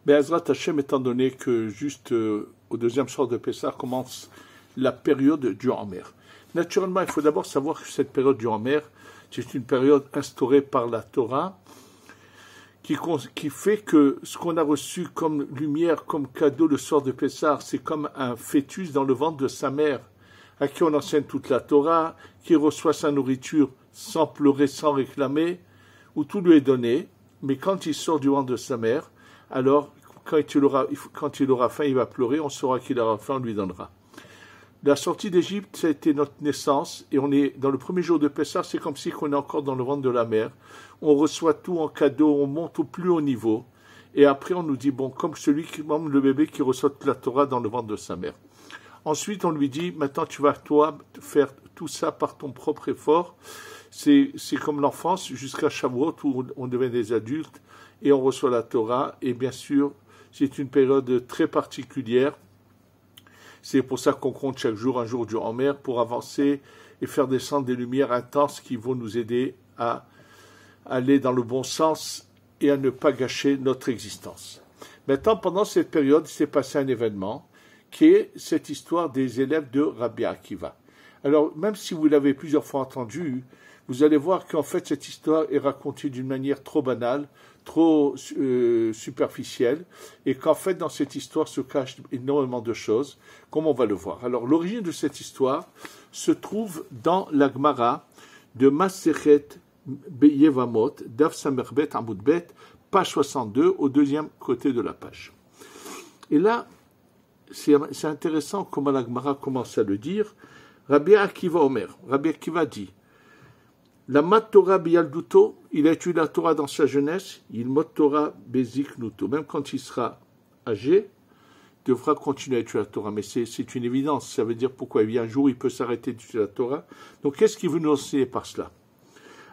Be'ezrat Hashem, étant donné que juste au deuxième soir de Pessah commence la période du Homer. Naturellement, il faut d'abord savoir que cette période du Homer, c'est une période instaurée par la Torah qui fait que ce qu'on a reçu comme lumière, comme cadeau le soir de Pessah, c'est comme un fœtus dans le ventre de sa mère, à qui on enseigne toute la Torah, qui reçoit sa nourriture sans pleurer, sans réclamer, où tout lui est donné, mais quand il sort du ventre de sa mère, alors quand il aura faim, il va pleurer, on saura qu'il aura faim, on lui donnera. La sortie d'Égypte, ça a été notre naissance, et on est dans le premier jour de Pessah, c'est comme si on est encore dans le ventre de la mère. On reçoit tout en cadeau, on monte au plus haut niveau, et après on nous dit, bon, comme le bébé qui reçoit toute la Torah dans le ventre de sa mère. Ensuite, on lui dit, maintenant tu vas, toi, faire tout ça par ton propre effort. C'est comme l'enfance, jusqu'à Shavuot, où on devient des adultes, et on reçoit la Torah, et bien sûr, c'est une période très particulière. C'est pour ça qu'on compte chaque jour un jour du Homer pour avancer et faire descendre des lumières intenses qui vont nous aider à aller dans le bon sens et à ne pas gâcher notre existence. Maintenant, pendant cette période, il s'est passé un événement qui est cette histoire des élèves de Rabbi Akiva. Alors, même si vous l'avez plusieurs fois entendu, vous allez voir qu'en fait, cette histoire est racontée d'une manière trop banale, trop superficielle, et qu'en fait, dans cette histoire se cachent énormément de choses, comme on va le voir. Alors, l'origine de cette histoire se trouve dans la Gemara de Masechet Yevamot, Daf Samerbet Amoudbet, page 62, au deuxième côté de la page. Et là, c'est intéressant comment la Gemara commence à le dire. Rabbi Akiva Omer, Rabbi Akiva dit, la mat Torah biyalduto, il a étudié la Torah dans sa jeunesse, il mot Torah beziknuto. Même quand il sera âgé, il devra continuer à étudier la Torah. Mais c'est une évidence. Ça veut dire pourquoi un jour il peut s'arrêter d'étudier la Torah. Donc qu'est-ce qu'il veut nous enseigner par cela?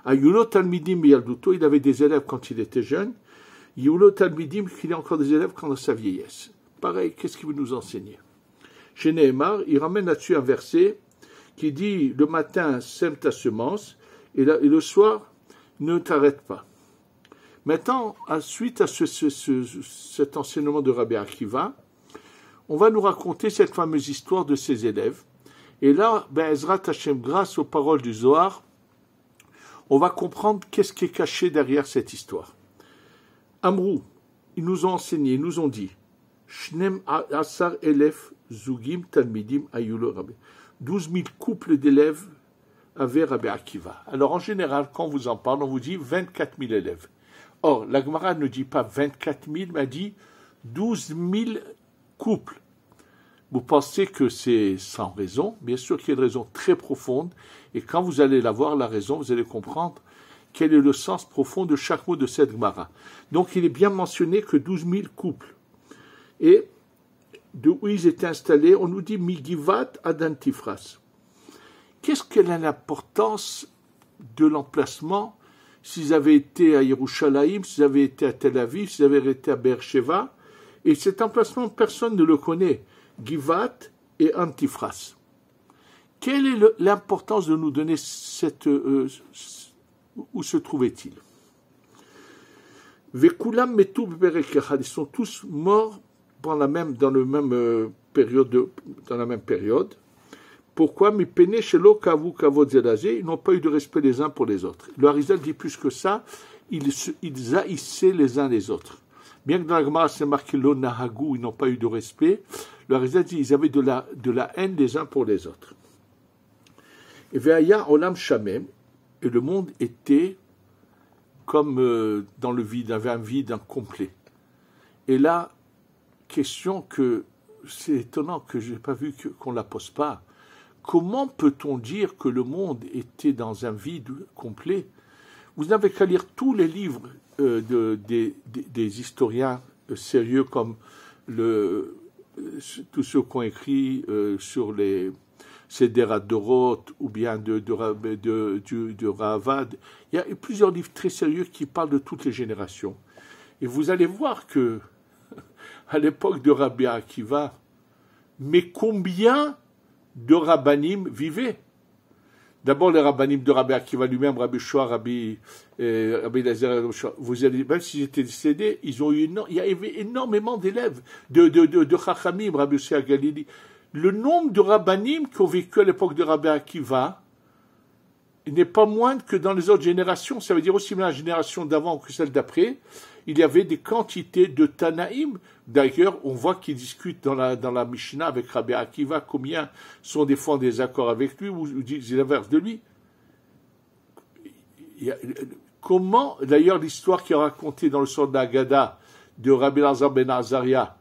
À Yulo Talmidim biyalduto, il avait des élèves quand il était jeune. Yulo Talmidim, il a encore des élèves quand dans sa vieillesse. Pareil, qu'est-ce qu'il veut nous enseigner? Chez Nehemar, il ramène là-dessus un verset qui dit le matin sème ta semence, et le soir, ne t'arrête pas. Maintenant, suite à cet enseignement de Rabbi Akiva, on va nous raconter cette fameuse histoire de ses élèves. Et là, Ezrat Hashem, grâce aux paroles du Zohar, on va comprendre qu'est-ce qui est caché derrière cette histoire. Amrou, ils nous ont enseigné, ils nous ont dit, Shnem Asar Elef Zugim Talmidim Ayulo Rabbi. 12 000 couples d'élèves avait Rabbi Akiva. Alors en général, quand on vous en parle, on vous dit 24 000 élèves. Or, la Gemara ne dit pas 24 000, mais dit 12 000 couples. Vous pensez que c'est sans raison? Bien sûr qu'il y a une raison très profonde, et quand vous allez la voir, la raison, vous allez comprendre quel est le sens profond de chaque mot de cette Gemara. Donc il est bien mentionné que 12 000 couples. Et de où ils étaient installés, on nous dit Migivat ad Antifras. Qu'est-ce qu'elle a l'importance de l'emplacement s'ils avaient été à Yerushalayim, s'ils avaient été à Tel Aviv, s'ils avaient été à Beersheva? Et cet emplacement, personne ne le connaît. Givat et Antifras. Quelle est l'importance de nous donner où se trouvait-il? Vekulam metu berekechad. Ils sont tous morts dans la même période. Pourquoi? Ils n'ont pas eu de respect les uns pour les autres. Le Harizal dit plus que ça, ils haïssaient les uns les autres. Bien que dans la Gemara c'est marqué lo nahagou, ils n'ont pas eu de respect, le Harizal dit ils avaient de la haine les uns pour les autres. Et ve'aya olam shamem, et le monde était comme dans le vide, avait un vide incomplet. Et là, question que c'est étonnant que je n'ai pas vu qu'on ne la pose pas. Comment peut-on dire que le monde était dans un vide complet? Vous n'avez qu'à lire tous les livres des historiens sérieux comme tous ceux qui ont écrit sur les Seder Dorot ou bien de Ravad. Il y a plusieurs livres très sérieux qui parlent de toutes les générations. Et vous allez voir que à l'époque de Rabbi Akiva, mais combien de rabbanim vivaient? D'abord, les rabbinim de Rabbi Akiva lui-même, Rabbi Shua, Rabbi Lazar, vous allez, même s'ils étaient décédés, il y avait énormément d'élèves, de Chachamim, Rabbi Yossi Galili. Le nombre de rabbinim qui ont vécu à l'époque de Rabbi Akiva n'est pas moindre que dans les autres générations. Ça veut dire aussi bien la génération d'avant que celle d'après. Il y avait des quantités de Tanaïm. D'ailleurs, on voit qu'ils discutent dans la Mishnah avec Rabbi Akiva combien sont des fois en désaccord avec lui ou disent l'inverse de lui. Comment, d'ailleurs, l'histoire qui est racontée dans le sort d'Agada de Rabbi Lazar ben Azaria,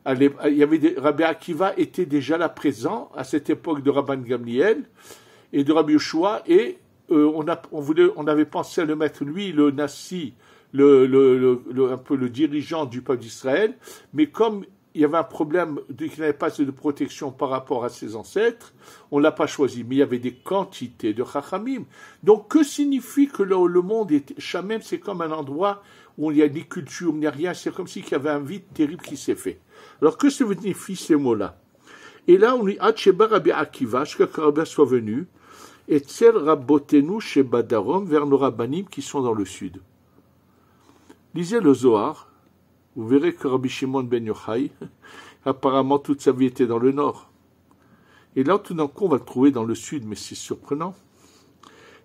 Rabbi Akiva était déjà là présent à cette époque de Rabban Gamliel et de Rabbi Yoshua, et on avait pensé à le mettre, lui, le Nassi, un peu le dirigeant du peuple d'Israël, mais comme il y avait un problème qu'il n'avait pas de protection par rapport à ses ancêtres, on ne l'a pas choisi. Mais il y avait des quantités de chachamim. Donc, que signifie que le monde est... Shamem, c'est comme un endroit où il n'y a ni culture, ni rien. C'est comme s'il y avait un vide terrible qui s'est fait. Alors, que signifient ces mots-là? Et là, on dit, Hacheba Rabbi Akiva, jusqu'à que Rabbi soit venu, et Tzel Rabbotenu Sheba Darom, vers nos rabbanim qui sont dans le sud. Lisez le Zohar, vous verrez que Rabbi Shimon ben Yochai, apparemment toute sa vie était dans le nord. Et là, tout d'un coup, on va le trouver dans le sud, mais c'est surprenant.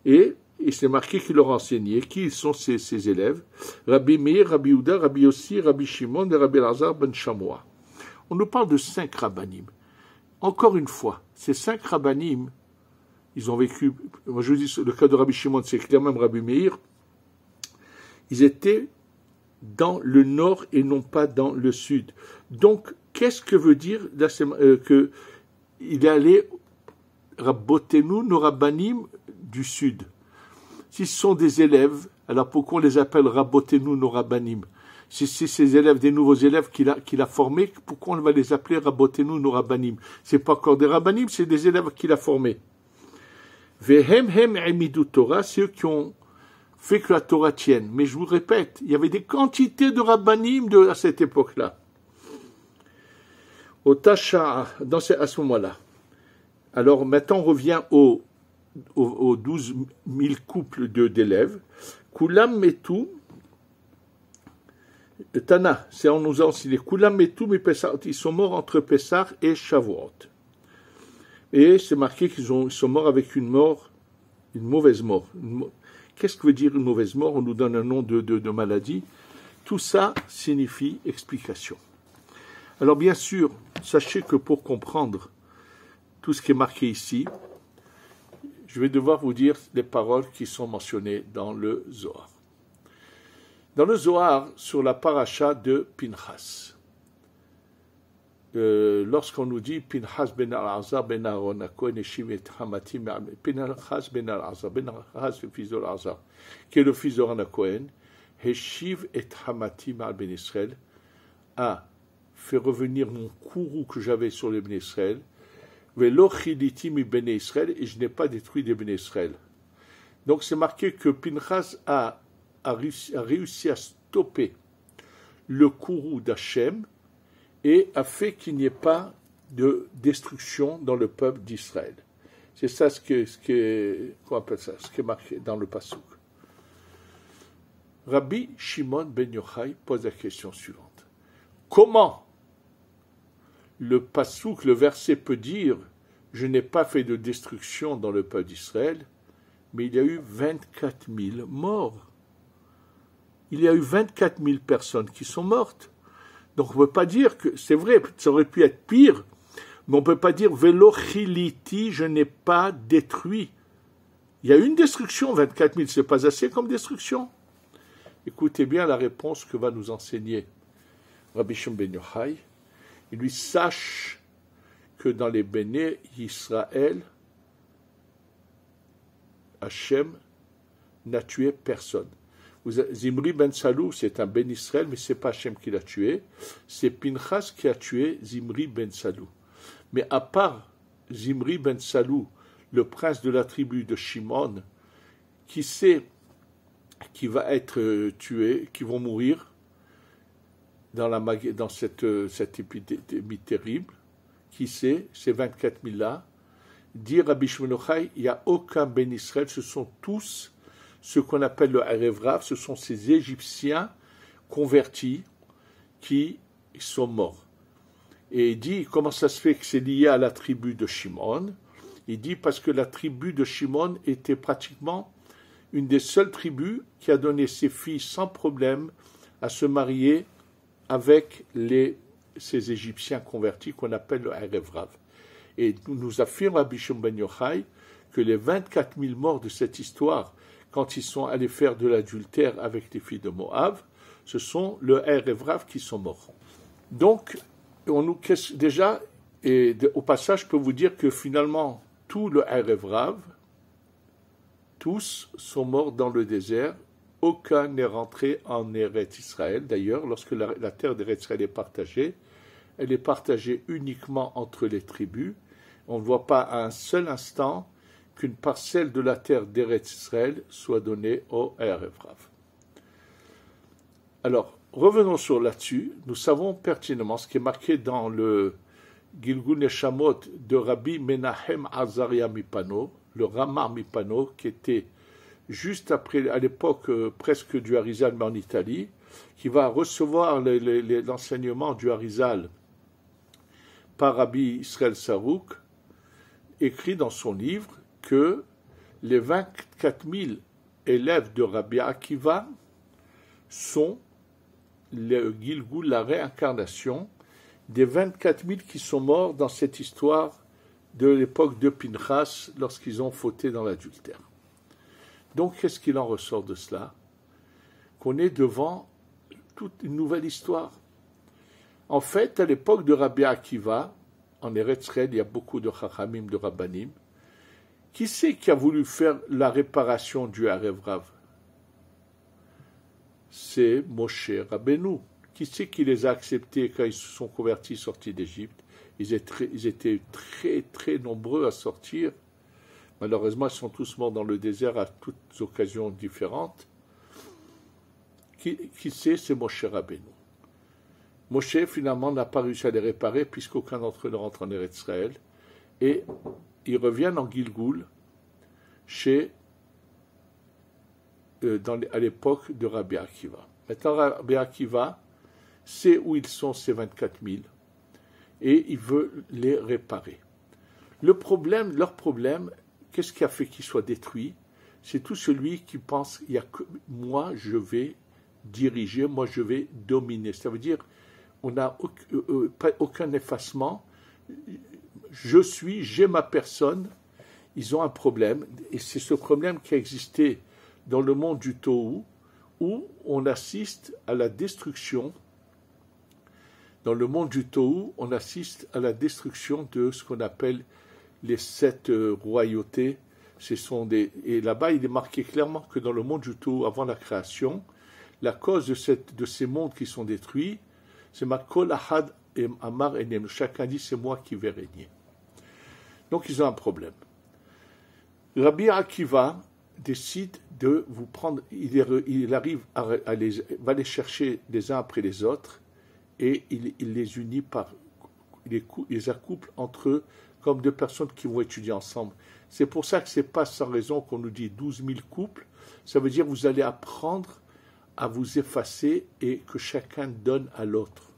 Et c'est marqué qu'il leur a enseigné. Qui sont ses élèves? Rabbi Meir, Rabbi Yehuda, Rabbi Yossi, Rabbi Shimon et Rabbi Lazar ben Shamoua. On nous parle de 5 rabbanim. Encore une fois, ces 5 rabbanim, ils ont vécu, moi je vous dis, le cas de Rabbi Shimon, c'est clair, même Rabbi Meir, ils étaient dans le nord et non pas dans le sud. Donc, qu'est-ce que veut dire que il est allé Rabbotenu, nos rabbanim du sud? Si ce sont des élèves, alors pourquoi on les appelle Rabbotenu, nos rabbanim? Si c'est ces élèves, des nouveaux élèves qu'il a formés, pourquoi on va les appeler Rabbotenu, nos rabbanim? C'est pas encore des rabbanim, c'est des élèves qu'il a formés. Vehem hem emidu Torah, c'est eux qui ont fait que la Torah tienne. Mais je vous répète, il y avait des quantités de rabbanim à cette époque-là. Au Tasha, à ce moment-là. Alors maintenant, on revient aux 12 000 couples d'élèves. Kulam metu, Tana, on nous a enseigné, Kulam metu, mais ils sont morts entre Pessah et Shavuot. Et c'est marqué qu'ils sont morts avec une mauvaise mort. Qu'est-ce que veut dire une mauvaise mort? On nous donne un nom de maladie. Tout ça signifie explication. Alors bien sûr, sachez que pour comprendre tout ce qui est marqué ici, je vais devoir vous dire les paroles qui sont mentionnées dans le Zohar. Dans le Zohar, sur la paracha de Pinchas, lorsqu'on nous dit Pinchas ben Al-Azar ben Aaron Cohen et Shivet Hamati, Pinchas ben Al-Azar, Pinchas le fils de Al-Azar, qui est le fils de Aaron Cohen, Heshiv et Hamati ben Israël, a fait revenir mon courroux que j'avais sur les ben Israël, Velo chiliti mi ben Israël, et je n'ai pas détruit des ben Israël. Donc c'est marqué que Pinchas a réussi à stopper le courroux d'Hachem et a fait qu'il n'y ait pas de destruction dans le peuple d'Israël. C'est ça qu'on appelle ça, ce qui est marqué dans le Passouk. Rabbi Shimon ben Yochai pose la question suivante. Comment le Passouk, le verset peut dire « Je n'ai pas fait de destruction dans le peuple d'Israël », mais il y a eu 24 000 morts. Il y a eu 24 000 personnes qui sont mortes. Donc on ne peut pas dire que, c'est vrai, ça aurait pu être pire, mais on ne peut pas dire Velo chiliti, je n'ai pas détruit. Il y a eu une destruction, 24 000, c'est pas assez comme destruction. Écoutez bien la réponse que va nous enseigner Rabbi Shimon ben Yochai. Il lui sache que dans les Béné Israël, Hachem n'a tué personne. Zimri ben Salou, c'est un Ben Israël, mais ce n'est pas Hachem qui l'a tué, c'est Pinchas qui a tué Zimri ben Salou. Mais à part Zimri ben Salou, le prince de la tribu de Shimon, qui sait qui va être tué, qui vont mourir dans cette épidémie terrible, qui sait, ces 24 000 là, dit Rabbi Shimon Yochai, il n'y a aucun Ben Israël, ce sont tous ce qu'on appelle le Erev Rav, ce sont ces Égyptiens convertis qui sont morts. Et il dit, comment ça se fait que c'est lié à la tribu de Shimon? Il dit parce que la tribu de Shimon était pratiquement une des seules tribus qui a donné ses filles sans problème à se marier avec ces Égyptiens convertis qu'on appelle le Erev Rav. Et nous affirme Rabbi Shimon ben Yochai que les 24 000 morts de cette histoire, quand ils sont allés faire de l'adultère avec les filles de Moab, ce sont le Erev Rav qui sont morts. Donc, déjà, et au passage, je peux vous dire que finalement, tout le Erev Rav, tous sont morts dans le désert. Aucun n'est rentré en Eretz Israël. D'ailleurs, lorsque la terre d'Eretz Israël est partagée, elle est partagée uniquement entre les tribus. On ne voit pas à un seul instant qu'une parcelle de la terre d'Eretz Israël soit donnée au Erev Rav. Alors, revenons sur là-dessus. Nous savons pertinemment ce qui est marqué dans le Gilgul Neshamot de Rabbi Menahem Azaria Mipano, le Ramar Mipano, qui était juste après, à l'époque presque du Harizal, mais en Italie, qui va recevoir l'enseignement du Harizal par Rabbi Israël Sarouk, écrit dans son livre que les 24 000 élèves de Rabbi Akiva sont le Gilgul, la réincarnation des 24 000 qui sont morts dans cette histoire de l'époque de Pinchas lorsqu'ils ont fauté dans l'adultère. Donc, qu'est-ce qu'il en ressort de cela? Qu'on est devant toute une nouvelle histoire. En fait, à l'époque de Rabbi Akiva, en Eretz Israël, il y a beaucoup de Chachamim, de Rabbanim. Qui c'est qui a voulu faire la réparation du Erev Rav? C'est Moshe Rabbeinu. Qui c'est qui les a acceptés quand ils se sont convertis, sortis d'Égypte? Ils étaient très, très nombreux à sortir. Malheureusement, ils sont tous morts dans le désert à toutes occasions différentes. Qui c'est? C'est Moshe Rabbeinu. Moshe, finalement, n'a pas réussi à les réparer puisqu'aucun d'entre eux ne rentre en Eretz Israël. Et ils reviennent en Gilgul à l'époque de Rabbi Akiva. Maintenant, Rabbi Akiva sait où ils sont, ces 24 000, et il veut les réparer. Leur problème, qu'est-ce qui a fait qu'ils soient détruits? C'est tout celui qui pense, il y a que moi, je vais diriger, moi, je vais dominer. Ça veut dire, on n'a aucun effacement. J'ai ma personne. Ils ont un problème, et c'est ce problème qui a existé dans le monde du Tohu, où on assiste à la destruction. Dans le monde du Tohu, on assiste à la destruction de ce qu'on appelle les 7 royautés. Et là-bas, il est marqué clairement que dans le monde du Tohu, avant la création, la cause de ces mondes qui sont détruits, c'est ma kol ahad amar enem. Chacun dit c'est moi qui vais régner. Donc ils ont un problème. Rabbi Akiva décide de vous prendre, il arrive va les chercher les uns après les autres et il les unit il les accouple entre eux comme deux personnes qui vont étudier ensemble. C'est pour ça que ce n'est pas sans raison qu'on nous dit 12 000 couples. Ça veut dire que vous allez apprendre à vous effacer et que chacun donne à l'autre.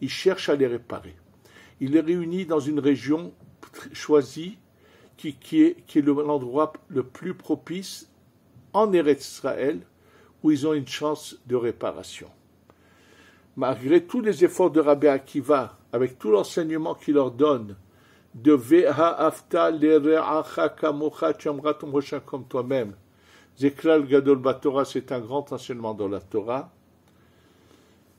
Il cherche à les réparer. Il les réunit dans une région choisie qui est l'endroit le plus propice en Eretz Israël où ils ont une chance de réparation. Malgré tous les efforts de Rabbi Akiva, avec tout l'enseignement qu'il leur donne, de Ve'ha'afta le're'acha kamocha, tu aimeras ton prochain comme toi-même. Zeklal Gadol Batorah, c'est un grand enseignement dans la Torah.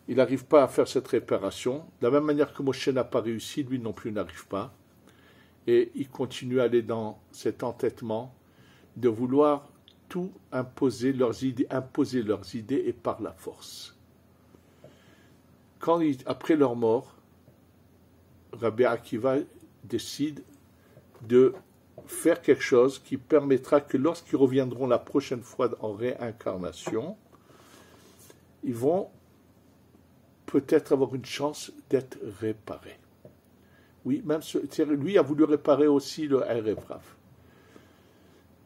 Il n'arrive pas à faire cette réparation. De la même manière que Moshe n'a pas réussi, lui non plus n'arrive pas. Et il continue à aller dans cet entêtement de vouloir tout imposer leurs idées et par la force. Après leur mort, Rabbi Akiva décide de faire quelque chose qui permettra que lorsqu'ils reviendront la prochaine fois en réincarnation, ils vont peut-être avoir une chance d'être réparés. Oui, même lui a voulu réparer aussi le Erev Rav.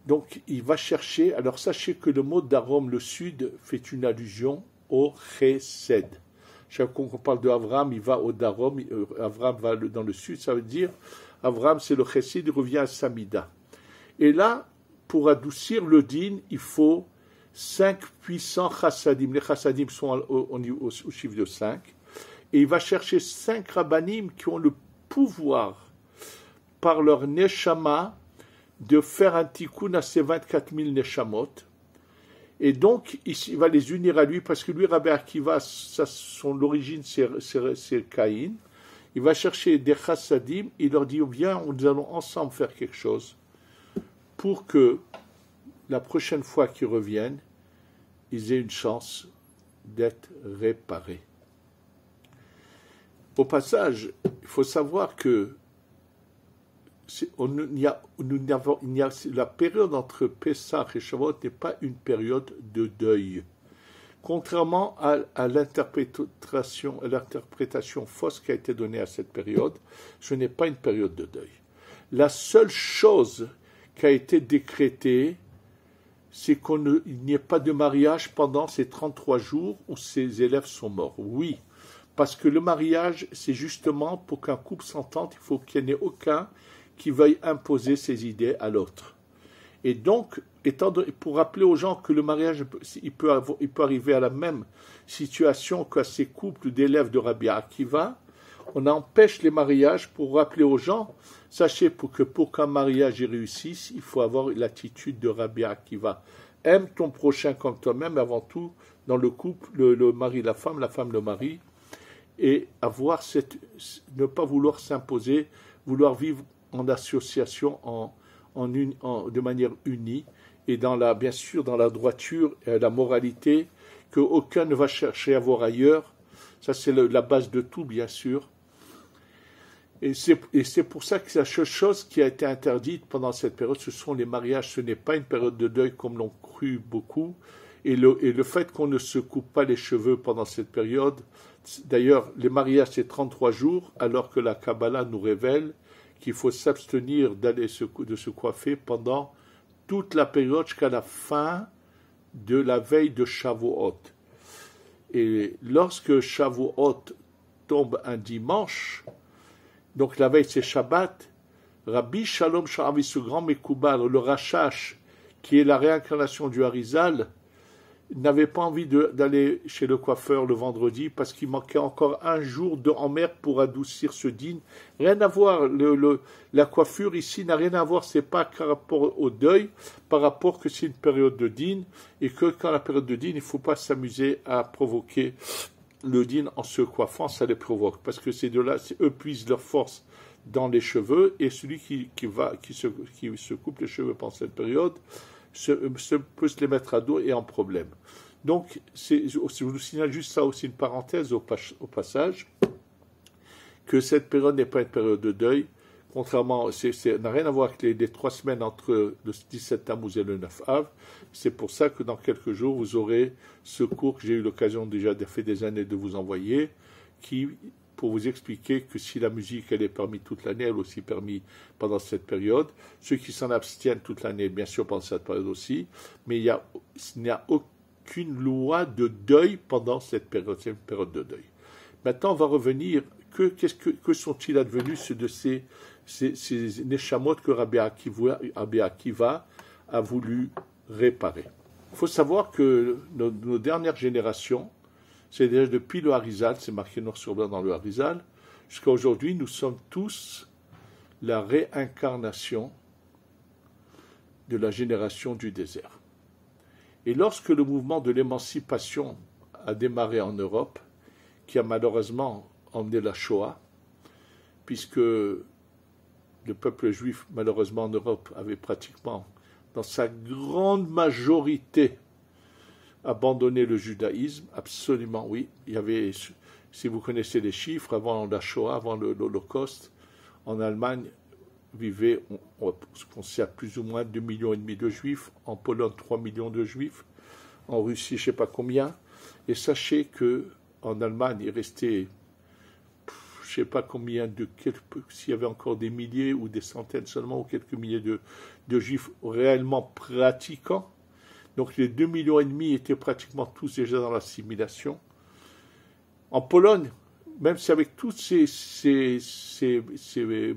Donc, il va chercher. Alors, sachez que le mot d'Arom, le sud, fait une allusion au Chesed. Chaque fois qu'on parle de Avram, il va au Darom. Avram va dans le sud. Ça veut dire, Avram, c'est le Chesed, il revient à Samida. Et là, pour adoucir le din, il faut 5 puissants chassadim. Les chassadim sont au chiffre de 5. Et il va chercher 5 rabbanim qui ont le pouvoir, par leur neshama, de faire un tikkun à ces 24 000 neshamot. Et donc, il va les unir à lui, parce que lui, Rabbi Akiva, l'origine, c'est Caïn. Il va chercher des chassadim, il leur dit, viens, nous allons ensemble faire quelque chose, pour que la prochaine fois qu'ils reviennent, ils aient une chance d'être réparés. Au passage, il faut savoir que la période entre Pessah et Shavuot n'est pas une période de deuil. Contrairement à l'interprétation fausse qui a été donnée à cette période, ce n'est pas une période de deuil. La seule chose qui a été décrétée, c'est qu'il n'y ait pas de mariage pendant ces 33 jours où ces élèves sont morts. Oui, parce que le mariage, c'est justement pour qu'un couple s'entende, il faut qu'il n'y en ait aucun qui veuille imposer ses idées à l'autre. Et donc, pour rappeler aux gens que le mariage, il peut arriver à la même situation qu'à ces couples d'élèves de Rabbi Akiva, on empêche les mariages pour rappeler aux gens, sachez que pour qu'un mariage réussisse, il faut avoir l'attitude de Rabbi Akiva. Aime ton prochain comme toi-même, avant tout, dans le couple, le mari, la femme le mari, et ne pas vouloir s'imposer, vouloir vivre en association, de manière unie, et bien sûr dans la droiture et la moralité, qu'aucun ne va chercher à voir ailleurs. Ça, c'est la base de tout, bien sûr. Et c'est pour ça que la seule chose qui a été interdite pendant cette période, ce sont les mariages. Ce n'est pas une période de deuil comme l'ont cru beaucoup. Et le fait qu'on ne se coupe pas les cheveux pendant cette période, d'ailleurs, les mariages, c'est 33 jours, alors que la Kabbalah nous révèle qu'il faut s'abstenir de se coiffer pendant toute la période jusqu'à la fin de la veille de Shavuot. Et lorsque Shavuot tombe un dimanche, donc la veille c'est Shabbat, Rabbi Shalom Sharavi, ce grand Mekoubal, le Rachash, qui est la réincarnation du Harizal, n'avait pas envie d'aller chez le coiffeur le vendredi parce qu'il manquait encore un jour en mer pour adoucir ce dîner. Rien à voir, la coiffure ici n'a rien à voir, c'est pas par rapport au deuil, par rapport que c'est une période de dîner et que quand la période de dîner, il ne faut pas s'amuser à provoquer le dîner en se coiffant, ça les provoque parce que ces deux-là, eux puisent leur force dans les cheveux et celui qui se coupe les cheveux pendant cette période peut se les mettre à dos et en problème. Donc, je vous signale juste ça aussi, une parenthèse au passage, que cette période n'est pas une période de deuil, contrairement, ça n'a rien à voir avec les 3 semaines entre le 17 Tammuz et le 9 Av. C'est pour ça que dans quelques jours, vous aurez ce cours que j'ai eu l'occasion déjà de faire des années de vous envoyer, pour vous expliquer que si la musique elle est permise toute l'année, elle est aussi permise pendant cette période. Ceux qui s'en abstiennent toute l'année, bien sûr pendant cette période aussi, mais il n'y a aucune loi de deuil pendant cette période, c'est une période de deuil. Maintenant, on va revenir, que sont-ils advenus de ces neshamot que Rabbi Akiva a voulu réparer? Il faut savoir que nos dernières générations, c'est déjà depuis le Harizal, c'est marqué noir sur blanc dans le Harizal, jusqu'à aujourd'hui, nous sommes tous la réincarnation de la génération du désert. Et lorsque le mouvement de l'émancipation a démarré en Europe, qui a malheureusement emmené la Shoah, puisque le peuple juif, malheureusement en Europe, avait pratiquement, dans sa grande majorité, abandonner le judaïsme, absolument oui. Il y avait, si vous connaissez les chiffres, avant la Shoah, avant l'Holocauste, en Allemagne vivaient, on sait à plus ou moins 2,5 millions de juifs, en Pologne 3 millions de juifs, en Russie je ne sais pas combien, et sachez que en Allemagne il restait, je ne je ne sais pas combien s'il y avait encore des milliers ou des centaines seulement, ou quelques milliers de juifs réellement pratiquants. Donc les 2,5 millions étaient pratiquement tous déjà dans l'assimilation. En Pologne, même si avec tous ces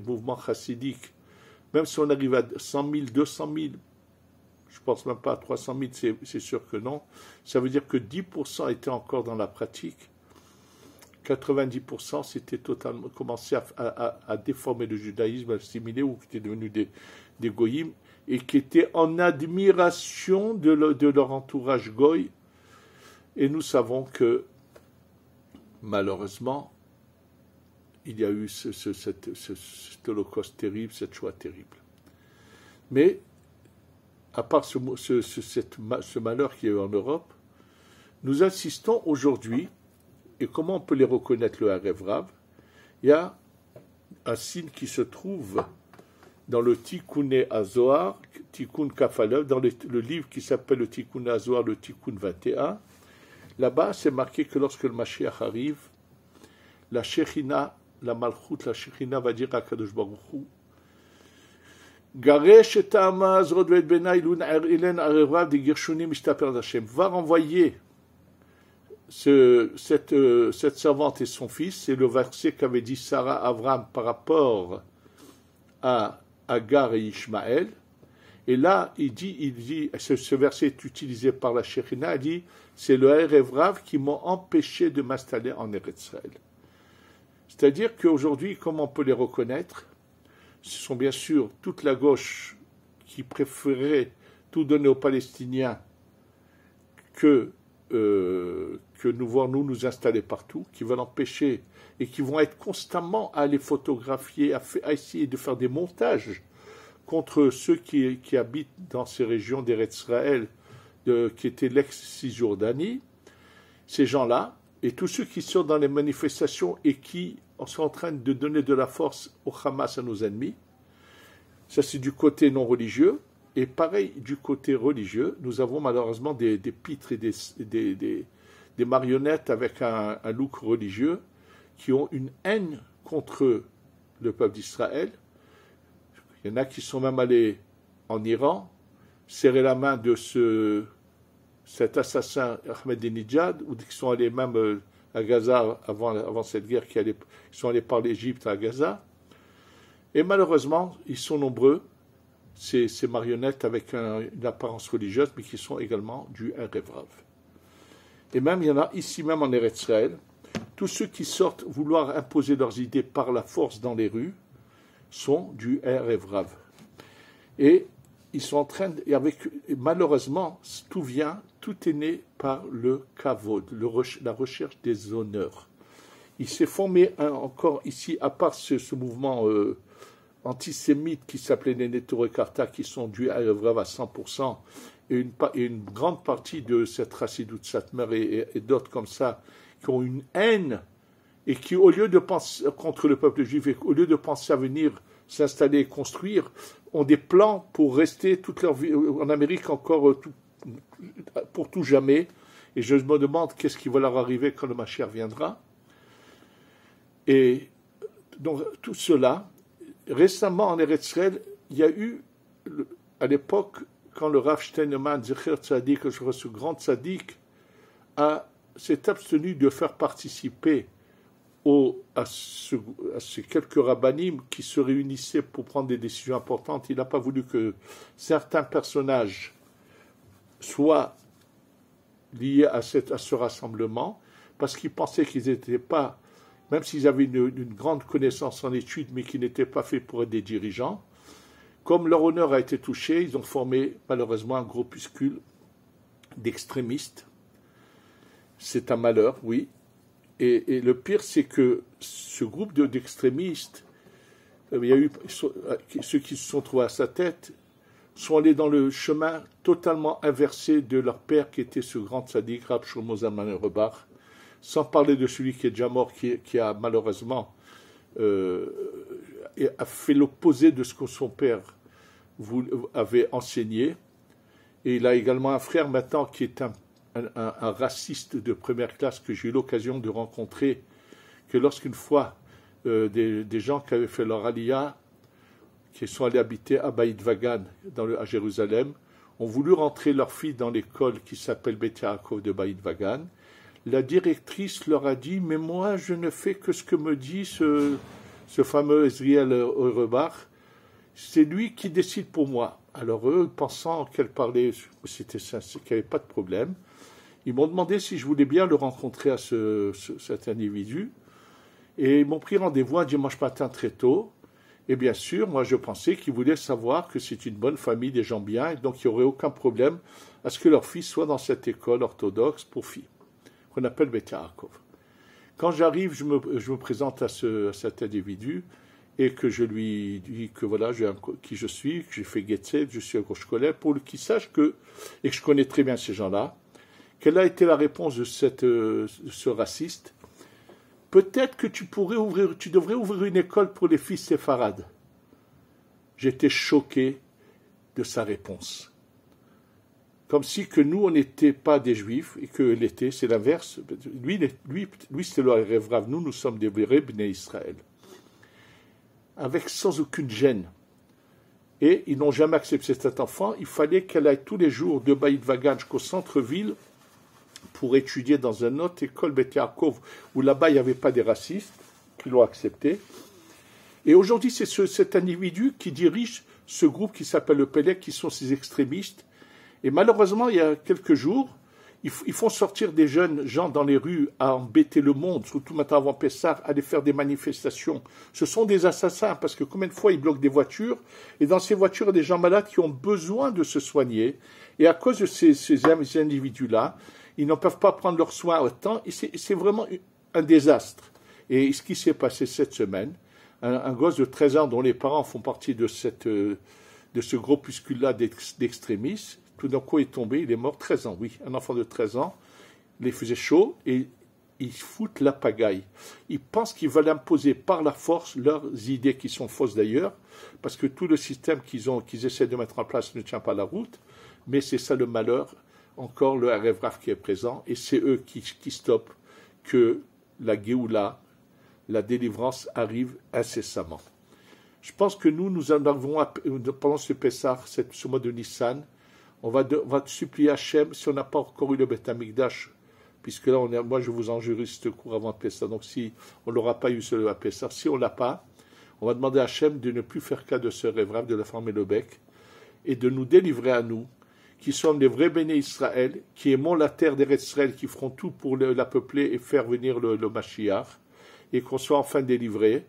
mouvements chassidiques, même si on arrive à 100 000, 200 000, je ne pense même pas à 300 000, c'est sûr que non, ça veut dire que 10% étaient encore dans la pratique, 90% c'était totalement commencé à déformer le judaïsme, à l'assimiler, ou qui étaient devenus des goyim, et qui étaient en admiration de leur entourage goy. Et nous savons que, malheureusement, il y a eu cet holocauste terrible, cette Shoah terrible. Mais, à part ce malheur qu'il y a eu en Europe, nous insistons aujourd'hui, et comment on peut les reconnaître, le Erev Rav? Il y a un signe qui se trouve dans le Tikkun HaZohar, Tikkun Kafalev, dans le livre qui s'appelle le Tikkun HaZohar, le Tikkun 21. Là-bas, c'est marqué que lorsque le Mashiach arrive, la Shechina, la Malchut, la Shechina va dire à Kadosh Baruch Hu, Garesh et Ta'amaz Rodvet Benai Lun Ilen Erev Rav de Girshunim Ishtaper Hashem, va renvoyer cette servante et son fils. C'est le verset qu'avait dit Sarah Avram par rapport à Agar et Ishmaël. Et là, il dit ce verset est utilisé par la Shechina, il dit, c'est le Erev Rav qui m'ont empêché de m'installer en Eretz Israël. C'est-à-dire qu'aujourd'hui, comment on peut les reconnaître? Ce sont bien sûr toute la gauche qui préférait tout donner aux Palestiniens que nous installer partout, qui veulent empêcher et qui vont être constamment à les photographier, à essayer de faire des montages contre ceux qui habitent dans ces régions d'Eretz Israël, qui étaient l'ex-Cisjordanie, ces gens-là, et tous ceux qui sont dans les manifestations et qui sont en train de donner de la force au Hamas, à nos ennemis. Ça, c'est du côté non religieux. Et pareil, du côté religieux, nous avons malheureusement des pitres et des marionnettes avec un look religieux qui ont une haine contre le peuple d'Israël. Il y en a qui sont même allés en Iran, serrer la main de cet assassin Ahmadinejad, ou qui sont allés même à Gaza avant cette guerre, qui sont allés par l'Égypte à Gaza. Et malheureusement, ils sont nombreux, ces marionnettes avec une apparence religieuse, mais qui sont également du Erev Rav. Et même, il y en a ici même en Eretz Israël, tous ceux qui sortent vouloir imposer leurs idées par la force dans les rues sont du Erev Rav. Et ils sont en train malheureusement, tout est né par le kavod, la recherche des honneurs. Il s'est formé encore ici, à part ce mouvement antisémite qui s'appelait les Neturei Karta, qui sont du Erev Rav à 100%, et une grande partie de cette Chassidut Satmar et d'autres comme ça, qui ont une haine, et qui, au lieu de penser contre le peuple juif, au lieu de penser à venir s'installer et construire, ont des plans pour rester toute leur vie en Amérique encore pour tout jamais. Et je me demande qu'est-ce qui va leur arriver quand le Mashiach viendra. Et donc tout cela, récemment en Eretz Israël, il y a eu, à l'époque, quand le Rav Steinemann, Zecher Tzadik, ce grand Tzadik, s'est abstenu de faire participer à ces quelques rabbinim qui se réunissaient pour prendre des décisions importantes. Il n'a pas voulu que certains personnages soient liés à ce rassemblement, parce qu'il pensait qu'ils n'étaient pas, même s'ils avaient une grande connaissance en études, mais qu'ils n'étaient pas faits pour être des dirigeants. Comme leur honneur a été touché, ils ont formé malheureusement un groupuscule d'extrémistes. C'est un malheur, oui. Et le pire, c'est que ce groupe d'extrémistes, il y a eu ceux qui se sont trouvés à sa tête, sont allés dans le chemin totalement inversé de leur père, qui était ce grand tzaddik, Rab Shlomo Zalman Auerbach, sans parler de celui qui est déjà mort, qui a malheureusement a fait l'opposé de ce que son père avait enseigné. Et il a également un frère maintenant qui est un raciste de première classe que j'ai eu l'occasion de rencontrer, que lorsqu'une fois des gens qui avaient fait leur aliyah, qui sont allés habiter à Beit Vagan, à Jérusalem, ont voulu rentrer leur fille dans l'école qui s'appelle Beit Yaakov de Beit Vagan. La directrice leur a dit « Mais moi, je ne fais que ce que me dit ce fameux Ezriel Auerbach. C'est lui qui décide pour moi. » Alors eux, pensant qu'elle parlait, c'était sincère, qu'il n'y avait pas de problème, ils m'ont demandé si je voulais bien le rencontrer à cet individu. Et ils m'ont pris rendez-vous un dimanche matin très tôt. Et bien sûr, moi je pensais qu'ils voulaient savoir que c'est une bonne famille, des gens bien, et donc il n'y aurait aucun problème à ce que leur fils soit dans cette école orthodoxe pour filles, qu'on appelle Beit Yaakov. Quand j'arrive, je me présente à cet individu, et que je lui dis que voilà, qui je suis, que j'ai fait Getzet, que je suis à Rosh Kolel, pour qu'il sache et que je connais très bien ces gens-là, quelle a été la réponse de ce raciste. Peut-être que tu devrais ouvrir une école pour les filles séfarades. J'étais choqué de sa réponse. Comme si que nous, on n'était pas des juifs, et que l'était, c'est l'inverse. Lui c'était le rêve rave. Nous sommes des vrais Bnei Israël. Sans aucune gêne. Et ils n'ont jamais accepté cet enfant. Il fallait qu'elle aille tous les jours de Beit Vagan jusqu'au centre-ville pour étudier dans une autre école, Beit Yaakov, où là-bas il n'y avait pas des racistes qui l'ont accepté. Et aujourd'hui, c'est cet individu qui dirige ce groupe qui s'appelle le Pelek, qui sont ces extrémistes. Et malheureusement, il y a quelques jours, ils font sortir des jeunes gens dans les rues à embêter le monde, surtout maintenant avant Pessah, à aller faire des manifestations. Ce sont des assassins, parce que combien de fois ils bloquent des voitures, et dans ces voitures, il y a des gens malades qui ont besoin de se soigner. Et à cause de ces individus-là, ils ne peuvent pas prendre leurs soins au temps, et c'est vraiment un désastre. Et ce qui s'est passé cette semaine, un gosse de 13 ans dont les parents font partie de ce groupuscule-là d'extrémistes, tout d'un coup il est tombé, il est mort, 13 ans, oui, un enfant de 13 ans, il faisait chaud, et ils foutent la pagaille. Ils pensent qu'ils veulent imposer par la force leurs idées, qui sont fausses d'ailleurs, parce que tout le système qu'ils essaient de mettre en place ne tient pas la route, mais c'est ça le malheur, encore le rêve rave qui est présent, et c'est eux qui stoppent que la Géoula, la délivrance arrive incessamment. Je pense que nous en avons, pendant ce Pessah, ce mois de Nissan, on va supplier Hachem, si on n'a pas encore eu le Beth Amikdash, puisque là, moi je vous en juriste cours avant Pessah, donc si on n'aura pas eu ce Pessah, si on ne l'a pas, on va demander à Hachem de ne plus faire cas de ce rêve rave, de la former le bec, et de nous délivrer à nous, qui sommes les vrais béné Israël, qui aimons la terre d'Eretz Israël, qui feront tout pour la peupler et faire venir le Mashiach, et qu'on soit enfin délivrés,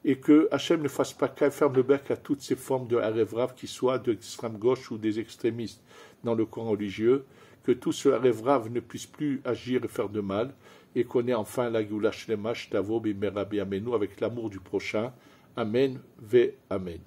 et que Hachem ne fasse pas qu'à ferme le bec à toutes ces formes de rêve rave, qui soient de l'extrême gauche ou des extrémistes dans le courant religieux, que tout ce rêve rave ne puisse plus agir et faire de mal, et qu'on ait enfin la Géoula Shlema, Shtavo, Bimera, Biamenu, avec l'amour du prochain. Amen, ve Amen.